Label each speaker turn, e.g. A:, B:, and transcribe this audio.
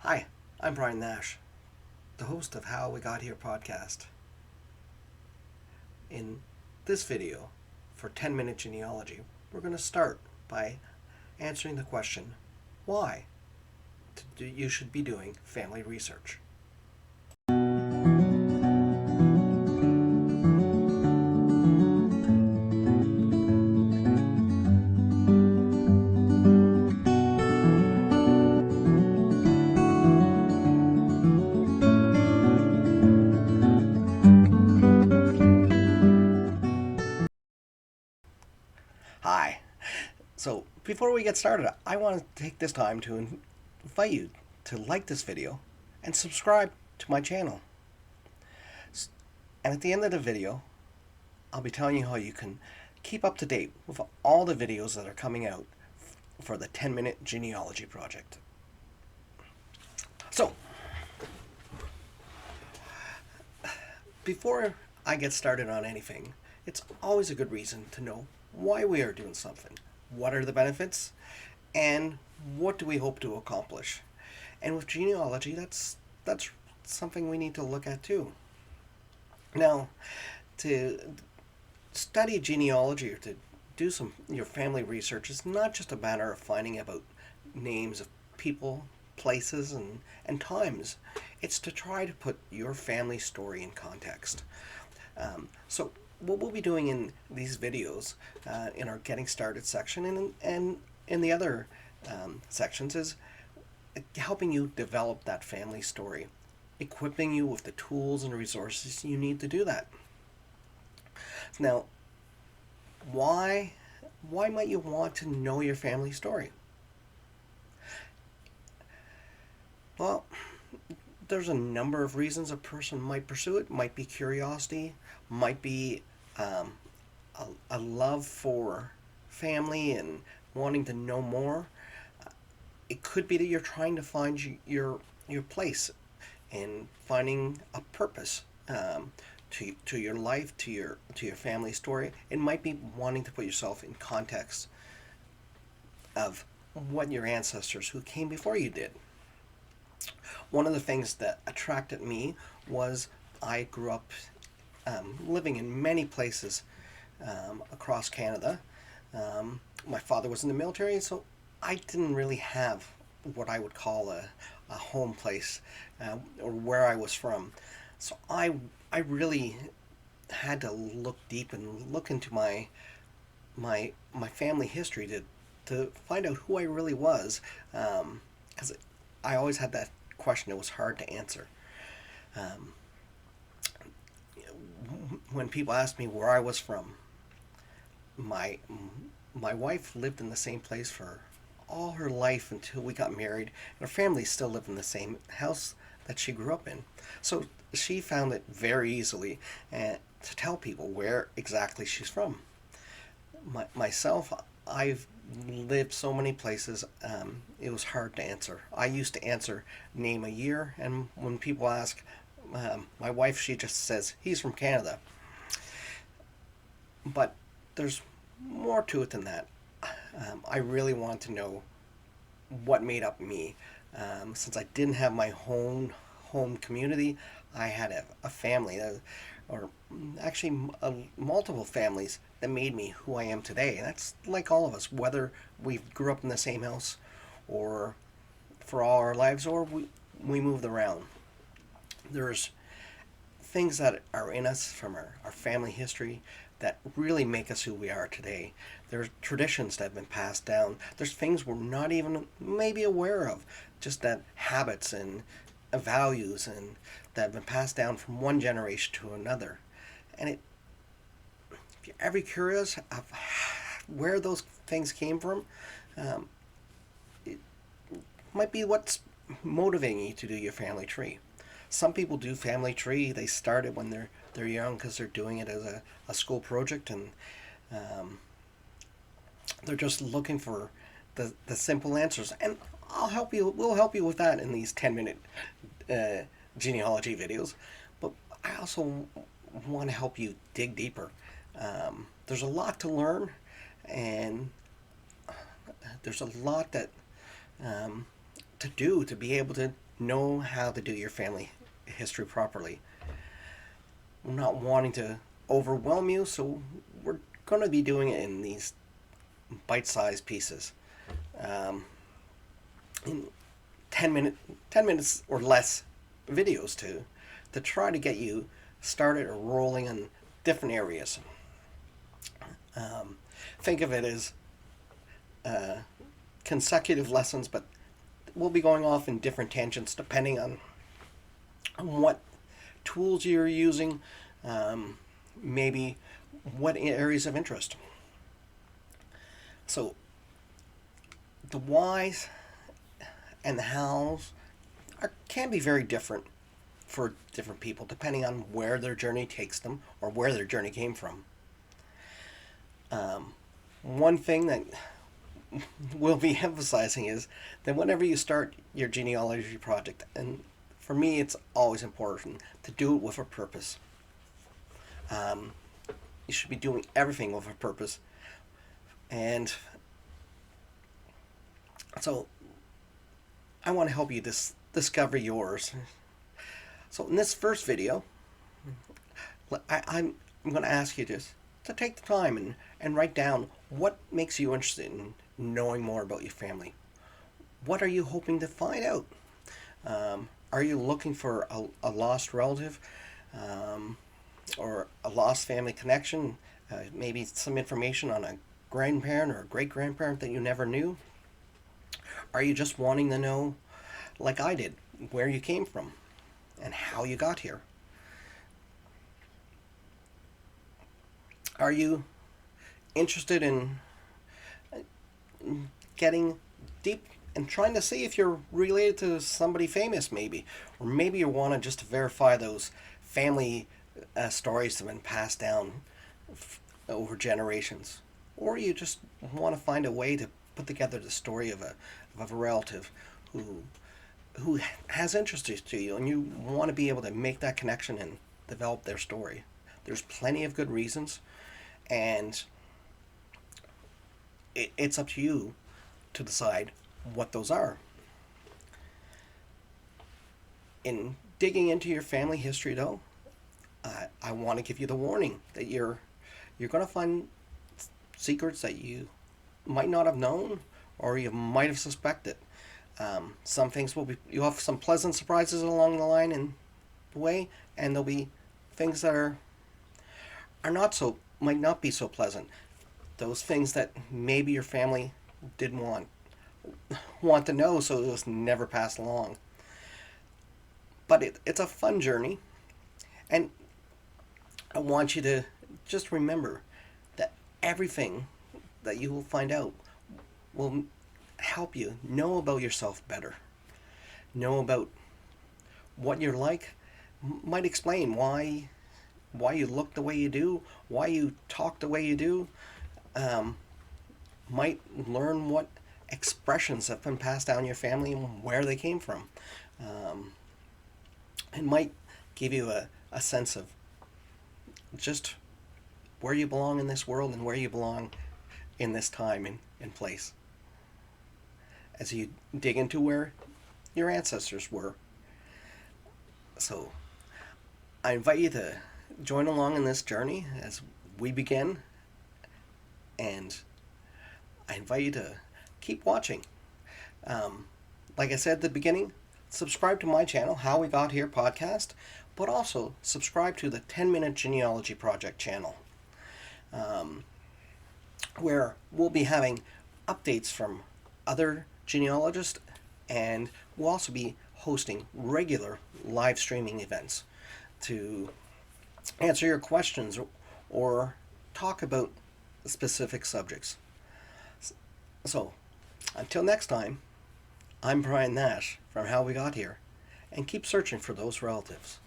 A: Hi, I'm Brian Nash, the host of How We Got Here podcast. In this video, for 10-minute genealogy, we're going to start by answering the question, why you should be doing family research. Hi. So, before we get started, I want to take this time to invite you to like this video and subscribe to my channel. And at the end of the video, I'll be telling you how you can keep up to date with all the videos that are coming out for the 10-minute genealogy project. So, before I get started on anything, it's always a good reason to know why we are doing something. What are the benefits? And what do we hope to accomplish? And with genealogy, that's something we need to look at too. Now, to study genealogy or to do your family research is not just a matter of finding about names of people, places, and times. It's to try to put your family story in context. So what we'll be doing in these videos, in our Getting Started section and in the other sections, is helping you develop that family story, equipping you with the tools and resources you need to do that. Now, why might you want to know your family story? Well, there's a number of reasons a person might pursue it. Might be curiosity, might be a love for family and wanting to know more. It could be that you're trying to find your place and finding a purpose to your life, to your family story. It might be wanting to put yourself in context of what your ancestors who came before you did. One of the things that attracted me was I grew up living in many places across Canada. My father was in the military, so I didn't really have what I would call a home place or where I was from. So I really had to look deep and look into my family history to find out who I really was, because I always had that question. It was hard to answer. When people asked me where I was from, my wife lived in the same place for all her life until we got married. Her family still lived in the same house that she grew up in. So she found it very easily to tell people where exactly she's from. Myself, I've lived so many places, it was hard to answer. I used to answer name a year, and when people ask, my wife, she just says, he's from Canada. But there's more to it than that. I really want to know what made up me. Since I didn't have my home community, I had a family, or actually multiple families that made me who I am today. And that's like all of us, whether we grew up in the same house or for all our lives, or we moved around. There's things that are in us from our family history that really make us who we are today. There's traditions that have been passed down. There's things we're not even maybe aware of, just that habits and values and that have been passed down from one generation to another. And if you're ever curious of where those things came from, it might be what's motivating you to do your family tree. Some people do family tree. They start it when they're young because they're doing it as a school project, and they're just looking for the simple answers. And I'll help you. We'll help you with that in these 10-minute genealogy videos. But I also want to help you dig deeper. There's a lot to learn, and there's a lot that to do to be able to know how to do your family history properly. We're not wanting to overwhelm you, so we're going to be doing it in these bite-sized pieces, in 10 minutes or less videos to try to get you started or rolling in different areas. Think of it as consecutive lessons, but we'll be going off in different tangents depending on what tools you're using, maybe what areas of interest. So the whys and the hows can be very different for different people depending on where their journey takes them or where their journey came from. One thing that we'll be emphasizing is that whenever you start your genealogy project, and for me it's always important to do it with a purpose. You should be doing everything with a purpose. And so I want to help you discover yours. So in this first video, I'm going to ask you to take the time and write down what makes you interested in knowing more about your family. What are you hoping to find out? Are you looking for a lost relative, or a lost family connection? Maybe some information on a grandparent or a great-grandparent that you never knew? Are you just wanting to know, like I did, where you came from and how you got here? Are you interested in getting deep and trying to see if you're related to somebody famous, maybe? Or maybe you want to just verify those family stories that have been passed down over generations. Or you just want to find a way to put together the story of a relative who has interest to you, and you want to be able to make that connection and develop their story. There's plenty of good reasons, and it's up to you to decide what those are. In digging into your family history, though, I want to give you the warning that you're going to find secrets that you might not have known or you might have suspected. Some things you'll have some pleasant surprises along the line in the way, and there'll be things that are might not be so pleasant. Those things that maybe your family didn't want to know, so it was never passed along. But it's a fun journey, and I want you to just remember that everything that you will find out will help you know about yourself better. Know about what you're like, might explain why you look the way you do, why you talk the way you do, might learn what expressions have been passed down in your family and where they came from. It might give you a sense of just where you belong in this world and where you belong in this time and place, as you dig into where your ancestors were. So I invite you to join along in this journey as we begin, and I invite you to keep watching. Like I said at the beginning, subscribe to my channel, How We Got Here podcast, but also subscribe to the 10-Minute Genealogy Project channel, where we'll be having updates from other genealogists, and we'll also be hosting regular live streaming events to answer your questions or talk about specific subjects. So, until next time, I'm Brian Nash from How We Got Here, and keep searching for those relatives.